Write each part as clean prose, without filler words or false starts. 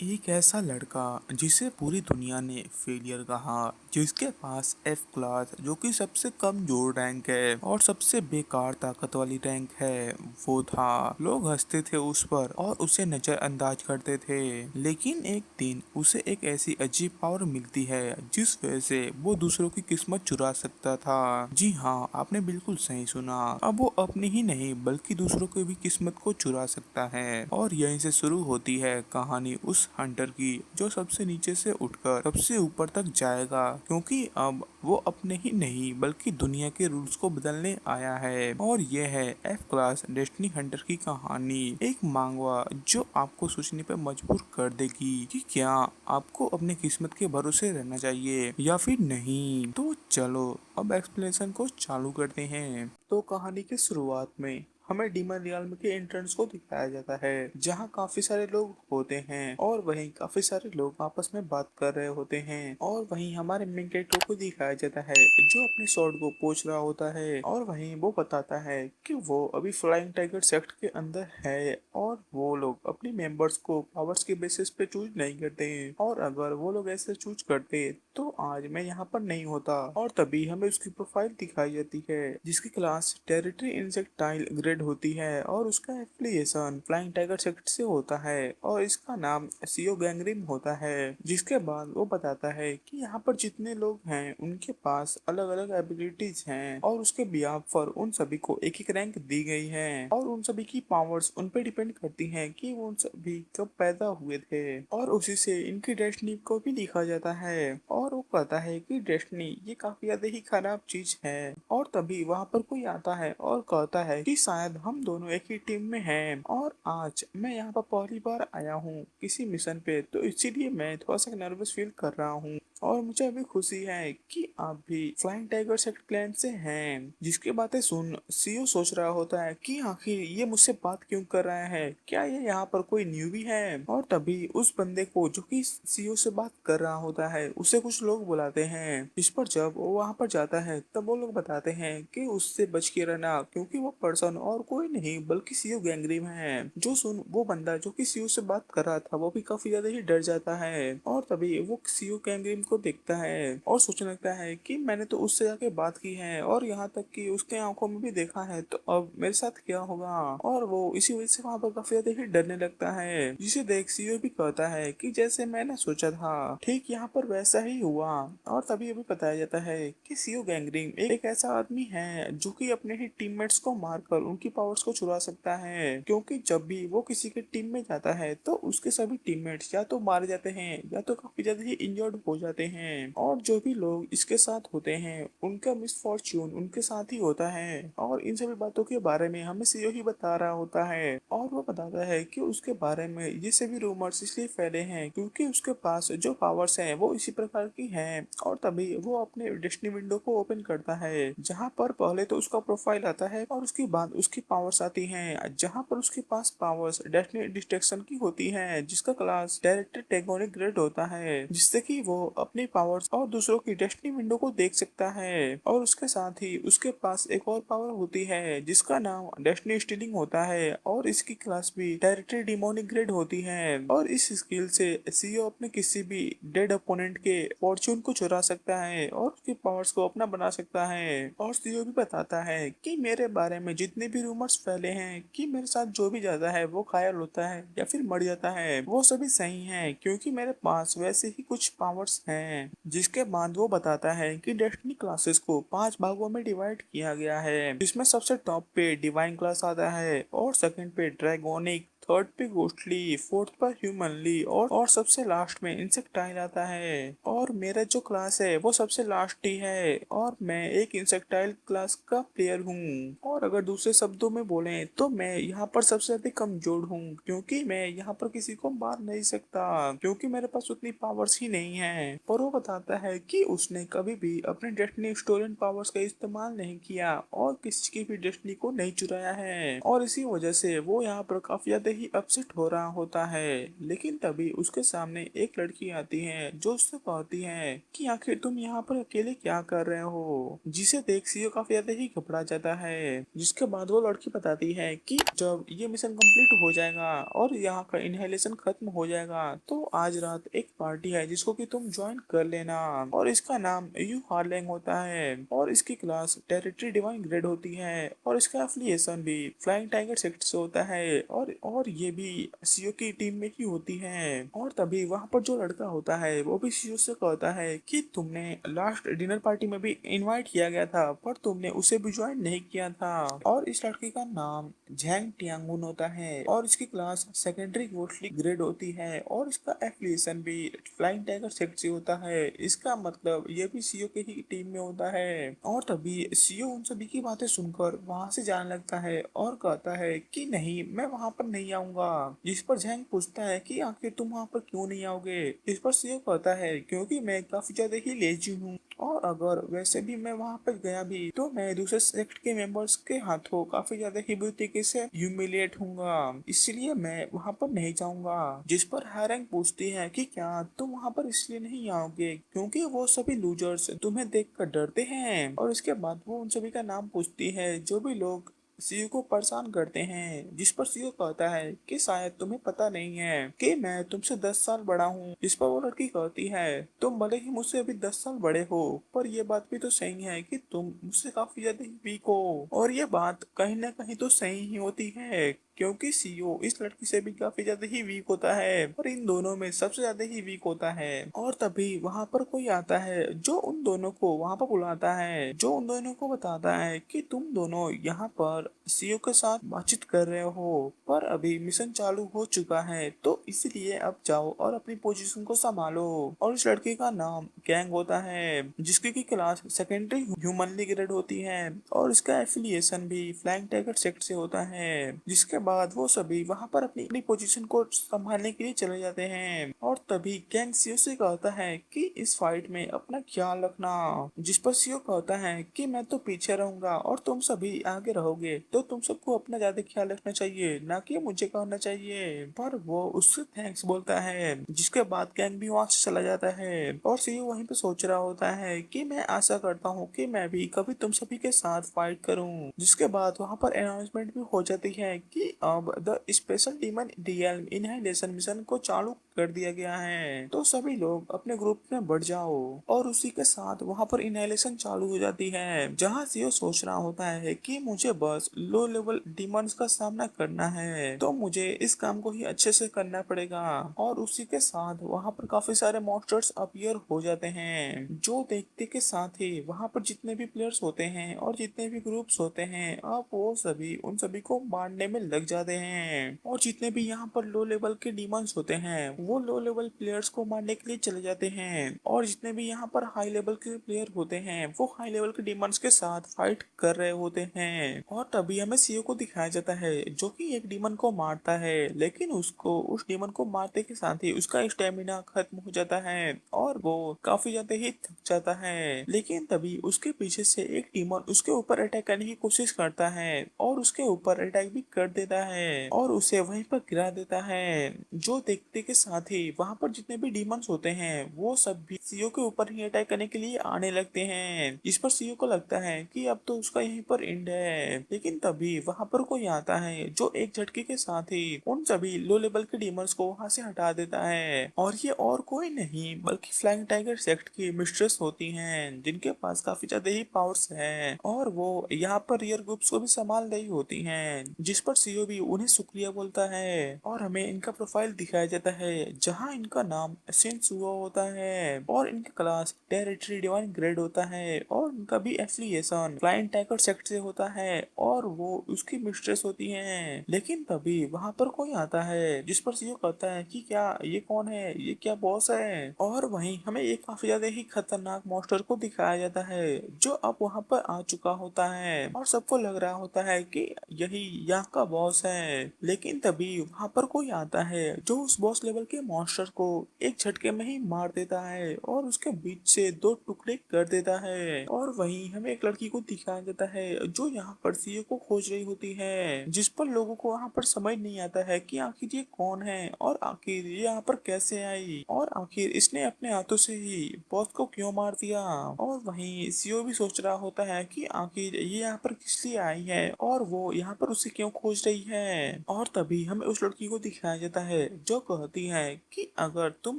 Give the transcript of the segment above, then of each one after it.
एक ऐसा लड़का जिसे पूरी दुनिया ने फेलियर कहा, जिसके पास एफ क्लास जो कि सबसे कमजोर रैंक है और सबसे बेकार ताकत वाली रैंक है, वो था। लोग हंसते थे उस पर और उसे नजरअंदाज करते थे। लेकिन एक दिन उसे एक ऐसी अजीब पावर मिलती है जिस वजह से वो दूसरों की किस्मत चुरा सकता था। जी हाँ, आपने बिल्कुल सही सुना। अब वो अपनी ही नहीं बल्कि दूसरों की भी किस्मत को चुरा सकता है। और यहीं से शुरू होती है कहानी उस हंटर की जो सबसे नीचे से उठकर सबसे ऊपर तक जाएगा, क्योंकि अब वो अपने ही नहीं बल्कि दुनिया के रूल्स को बदलने आया है। और ये है एफ क्लास डेस्टिनी हंटर की कहानी, एक मांगवा जो आपको सोचने पर मजबूर कर देगी कि क्या आपको अपने किस्मत के भरोसे रहना चाहिए या फिर नहीं। तो चलो अब एक्सप्लेनेशन को चालू करते हैं। तो कहानी की शुरुआत में हमें डीमन रियल के एंट्रेंस को दिखाया जाता है, जहाँ काफी सारे लोग होते हैं और वहीं काफी सारे लोग आपस में बात कर रहे होते हैं। और वहीं हमारे मेन कैरेक्टर को दिखाया जाता है जो अपने स्वॉर्ड को पोंछ रहा होता है, और वहीं वो बताता है कि वो अभी फ्लाइंग टाइगर सेक्ट के अंदर है और वो लोग अपनी मेंबर्स को पावर्स के बेसिस पे चूज नहीं करते हैं, और अगर वो लोग ऐसे चूज करते तो आज मैं यहाँ पर नहीं होता। और तभी हमें उसकी प्रोफाइल दिखाई जाती है जिसकी क्लास टेरिटरी इंसेक्टाइल ग्रेड होती है और उसका एफिलिएशन फ्लाइंग टाइगर सेक्ट से होता है और इसका नाम सीओ गैंगरिम होता है। जिसके बाद वो बताता है कि यहाँ पर जितने लोग हैं उनके पास अलग अलग एबिलिटीज हैं और उसके बिहाफ पर उन सभी को एक एक रैंक दी गई है और उन सभी की पावर्स उन पे डिपेंड करती हैं कि वो उन सभी कब पैदा हुए थे। और उसी से इनकी डेस्टिनी को भी लिखा जाता है और वो कहता है कि डेस्टिनी ये काफी ज्यादा ही खराब चीज है। और तभी वहाँ पर कोई आता है और कहता है कि शायद हम दोनों एक ही टीम में हैं और आज मैं यहाँ पर पहली बार आया हूँ किसी मिशन पे, तो इसीलिए मैं थोड़ा सा नर्वस फील कर रहा हूँ। और मुझे अभी खुशी है कि आप भी फ्लाइंग टाइगर सेक्ट क्लैन से हैं। जिसकी बातें सुन सीओ सोच रहा होता है कि आखिर ये मुझसे बात क्यों कर रहा है, क्या ये यहाँ पर कोई न्यूबी है। और तभी उस बंदे को जो कि सीओ से बात कर रहा होता है उसे कुछ लोग बुलाते हैं। इस पर जब वो वहाँ पर जाता है तब वो लोग बताते हैं कि उससे बच के रहना, क्योंकि वो पर्सन और कोई नहीं बल्कि सीओ गैंगरिम है। जो सुन वो बंदा जो कि सीओ से बात कर रहा था वो भी काफी ज्यादा ही डर जाता है। और तभी वो सीओ गैंगरिम को देखता है और सोचने लगता है कि मैंने तो उससे जाके बात की है और यहाँ तक कि उसके आंखों में भी देखा है, तो अब मेरे साथ क्या होगा। और वो इसी वजह से वहां पर काफी ज्यादा ही डरने लगता है। जिसे देख सीओ भी कहता है कि जैसे मैंने सोचा था ठीक यहाँ पर वैसा ही हुआ। और तभी अभी बताया जाता है कि सीओ गैंगरिंग एक ऐसा आदमी है जो कि अपने ही टीममेट्स को मारकर उनकी पावर्स को चुरा सकता है, क्योंकि जब भी वो किसी के टीम में जाता है तो उसके सभी टीममेट्स या तो मारे जाते हैं या तो काफी ज्यादा ही इंजर्ड हो जाते हैं। और जो भी लोग इसके साथ होते हैं उनका मिसफॉर्च्यून उनके साथ ही होता है। और इन सभी बातों के बारे में हमें सीओ ही बता रहा होता है और वो बताता है कि उसके बारे में ये सभी रूमर्स इसलिए फैले हैं क्योंकि उसके पास जो पावर्स हैं वो इसी प्रकार की हैं। और तभी वो अपने डेस्टिनी विंडो को ओपन करता है जहाँ पर पहले तो उसका प्रोफाइल आता है और उसके बाद उसकी पावर्स आती हैं, जहाँ पर उसके पास पावर्स डेस्टिनी डिस्ट्रैक्शन की होती है जिसका क्लास डायरेक्टर टेगोनिक ग्रेड होता है, जिससे कि वो अपनी पावर्स और दूसरों की डेस्टिनी विंडो को देख सकता है। और उसके साथ ही उसके पास एक और पावर होती है जिसका नाम डेस्टिनी स्टीलिंग होता है और इसकी क्लास भी डायरेक्टरी डिमोनिक ग्रेड होती है। और इस स्किल से सीओ अपने किसी भी डेड अपोनेंट के फॉर्चून को चुरा सकता है और उसकी पावर्स को अपना बना सकता है। और सीओ भी बताता है कि मेरे बारे में जितने भी रूमर्स फैले हैं कि मेरे साथ जो भी जाता है वो घायल होता है या फिर मर जाता है, वो सभी सही है क्योंकि मेरे पास वैसे ही कुछ पावर्स हैं। जिसके बाद वो बताता है कि डेस्टिनी क्लासेस को 5 भागों में डिवाइड किया गया है, जिसमें सबसे टॉप पे डिवाइन क्लास आता है और सेकंड पे ड्रैगोनिक, थर्ड पे घोस्टली, फोर्थ पर ह्यूमनली और सबसे लास्ट में इंसेक्टाइल आता है। और मेरा जो क्लास है वो सबसे लास्ट ही है और मैं एक इंसेक्टाइल क्लास का प्लेयर हूँ। और अगर दूसरे शब्दों में बोले तो मैं यहाँ पर सबसे अधिक कमजोर हूँ क्योंकि मैं यहाँ पर किसी को मार नहीं सकता क्योंकि मेरे पास उतनी पावर्स ही नहीं है। पर वो बताता है कि उसने कभी भी अपने डेस्टिनी स्टोलन पावर्स का इस्तेमाल नहीं किया और किसी की भी डेस्टिनी को नहीं चुराया है और इसी वजह से वो यहाँ पर काफी ज्यादा ही अपसेट हो रहा होता है। लेकिन तभी उसके सामने एक लड़की आती है जो उससे कहती है कि आखिर तुम यहाँ पर अकेले क्या कर रहे हो, जिसे देख सीओ काफी ज्यादा ही घबरा जाता है। जिसके बाद वो लड़की बताती है कि जब ये मिशन कंप्लीट हो जाएगा और यहाँ का इनहेलेशन खत्म हो जाएगा तो आज रात एक पार्टी है जिसको कि तुम ज्वाइन कर लेना, और इसका नाम यू हार्लेंग होता है और इसकी क्लास टेरिटरी डिवाइन ग्रेड होती है और इसका एफिलिएशन भी फ्लाइंग टाइगर सेक्ट से होता है और ये भी सीओ की टीम में ही होती है। और तभी वहाँ पर जो लड़का होता है वो भी सीओ से कहता है कि तुमने लास्ट डिनर पार्टी में भी इनवाइट किया गया था पर तुमने उसे भी ज्वाइन नहीं किया था। और इस लड़के का नाम झैंग टियांगुन होता है और इसकी क्लास सेकेंडरी गोल्डली ग्रेड होती है और इसका एफिलिएशन भी फ्लाइंग टाइगर सेक्ट से होता है। इसका मतलब ये भी सीओ के ही टीम में होता है। और तभी सीओ उन सभी की बातें सुनकर वहां से जाने लगता है और कहता है कि नहीं, मैं वहां पर नहीं आऊंगा। जिस पर झैंग पूछता है कि आखिर तुम वहां पर क्यों नहीं आओगे। इस पर सीओ कहता है क्योंकि मैं काफी ज्यादा ही लेजी हूँ और अगर वैसे भी मैं वहां पर गया भी तो मैं दूसरे सेक्ट के मेंबर्स के हाथों काफी ज्यादा ही बुरी तरीके से ह्यूमिलिएट होऊंगा, इसलिए मैं वहां पर नहीं जाऊंगा। जिस पर हैरेंग पूछती है कि क्या तुम वहां पर इसलिए नहीं आओगे क्योंकि वो सभी लूजर्स तुम्हें देखकर डरते हैं। और इसके बाद वो उन सभी का नाम पूछती है जो भी लोग सीयू को परेशान करते हैं। जिस पर सीयू कहता है कि शायद तुम्हें पता नहीं है कि मैं तुमसे 10 साल बड़ा हूँ। जिस पर वो लड़की कहती है तुम भले ही मुझसे अभी 10 साल बड़े हो पर ये बात भी तो सही है कि तुम मुझसे काफी ज्यादा ही वीक हो। और ये बात कहीं ना कहीं तो सही ही होती है क्योंकि सीओ इस लड़की से भी काफी ज्यादा ही वीक होता है और इन दोनों में सबसे ज्यादा ही वीक होता है। और तभी वहां पर कोई आता है जो उन दोनों को वहां पर बुलाता है, जो उन दोनों को बताता है कि तुम दोनों यहाँ पर सीओ के साथ बातचीत कर रहे हो पर अभी मिशन चालू हो चुका है तो इसलिए अब जाओ और अपनी पोजीशन को संभालो। और इस लड़के का नाम गैंग होता है जिसकी की क्लास सेकेंडरी ह्यूमनली ग्रेड होती है और इसका एफिलिएशन भी फ्लाइंग टाइगर सेक्ट से होता है। जिसके बाद वो सभी वहां पर अपनी अपनी पोजीशन को संभालने के लिए चले जाते हैं। और तभी गैंग सीओ से कहता है कि इस फाइट में अपना ख्याल रखना। जिस पर सीओ कहता है कि मैं तो पीछे रहूंगा और तुम सभी आगे रहोगे तो तुम सबको अपना ज्यादा ख्याल रखना चाहिए ना कि मुझे कहना चाहिए। पर वो उससे थैंक्स बोलता है। जिसके बाद गैंग भी वहां से चला जाता है और सीओ वहीं पे सोच रहा होता है कि मैं आशा करता हूँ कि मैं भी कभी तुम सभी के साथ फाइट करूँ। जिसके बाद वहां पर अनाउंसमेंट भी हो जाती है कि अब the special demon real inhalation mission को चालू कर दिया गया है तो सभी लोग अपने ग्रुप में बढ़ जाओ। और उसी के साथ वहां पर इनहेलेशन चालू हो जाती है जहां सीओ सोच रहा होता है कि मुझे बस लो लेवल डिमंस का सामना करना है तो मुझे इस काम को ही अच्छे से करना पड़ेगा। और उसी के साथ वहां पर काफी सारे मॉन्स्टर्स अपीयर हो जाते हैं जो देखते के साथ ही वहां पर जितने भी प्लेयर्स होते हैं और जितने भी ग्रुप्स होते हैं अब वो सभी उन सभी को मारने में लग जाते हैं। और जितने भी यहाँ पर लो लेवल के डीमंस होते हैं वो लो लेवल प्लेयर्स को मारने के लिए चले जाते हैं और जितने भी यहाँ पर हाई लेवल के प्लेयर होते हैं वो हाई लेवल के डीमंस के साथ फाइट कर रहे होते हैं। और तभी हमें सीओ को दिखाया जाता है जो कि एक डीमन को मारता है लेकिन उसको उस डीमन को मारते के साथ ही उसका स्टेमिना खत्म हो जाता है और वो काफी ज्यादा ही थक जाता है। लेकिन तभी उसके पीछे से एक डीमन उसके ऊपर अटैक करने की कोशिश करता है और उसके ऊपर अटैक भी कर देता है और उसे वहीं पर गिरा देता है। जो देखते के साथ ही वहां पर जितने भी डीमंस होते हैं वो सब भी सीओ के ऊपर ही अटैक करने के लिए आने लगते हैं। इस पर सीओ को लगता है कि अब तो उसका यहीं पर एंड है। लेकिन तभी वहां पर कोई आता है जो एक झटके के साथ ही उन सभी लो लेवल के डीमंस को वहां से हटा देता है और ये और कोई नहीं बल्कि फ्लाइंग टाइगर सेक्ट की मिस्ट्रेस होती हैं जिनके पास काफी ज्यादा ही पावर्स हैं और वो यहाँ पर रियर ग्रुप्स को भी संभाल रही होती हैं। जिस पर सीओ भी उन्हें शुक्रिया बोलता है और हमें इनका प्रोफाइल दिखाया जाता है जहाँ इनका नाम सिंसुओ होता है और इनका क्लास टेरिटरी डिवाइन ग्रेड होता है और इनका भी एफिलिएशन फ्लाइंग टाइगर सेक्ट से होता है और वो उसकी मिस्ट्रेस होती हैं। लेकिन तभी वहां पर कोई आता है जिस पर सीओ कहता है कि क्या ये कौन है, ये क्या बॉस है। और वहीं हमें एक काफी ज्यादा ही खतरनाक मॉन्स्टर को दिखाया जाता है जो अब वहां पर आ चुका होता है और सबको लग रहा होता है कि यही यहाँ का बॉस बॉस है। लेकिन तभी वहाँ पर कोई आता है जो उस बॉस लेवल के मॉन्स्टर को एक झटके में ही मार देता है और उसके बीच से दो टुकड़े कर देता है। और वहीं हमें एक लड़की को दिखाया जाता है जो यहाँ पर सीए को खोज रही होती है, जिस पर लोगों को वहाँ पर समझ नहीं आता है कि आखिर ये कौन है और आखिर ये यहाँ पर कैसे आई और आखिर इसने अपने हाथों से ही बॉस को क्यों मार दिया। और वहीं सीओ भी सोच रहा होता है कि आखिर ये यहाँ पर किस लिए आई है और वो यहाँ पर उसे क्यों खोज रही है। और तभी हमें उस लड़की को दिखाया जाता है जो कहती है कि अगर तुम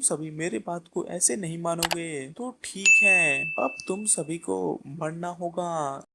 सभी मेरे बात को ऐसे नहीं मानोगे तो ठीक है, अब तुम सभी को मरना होगा।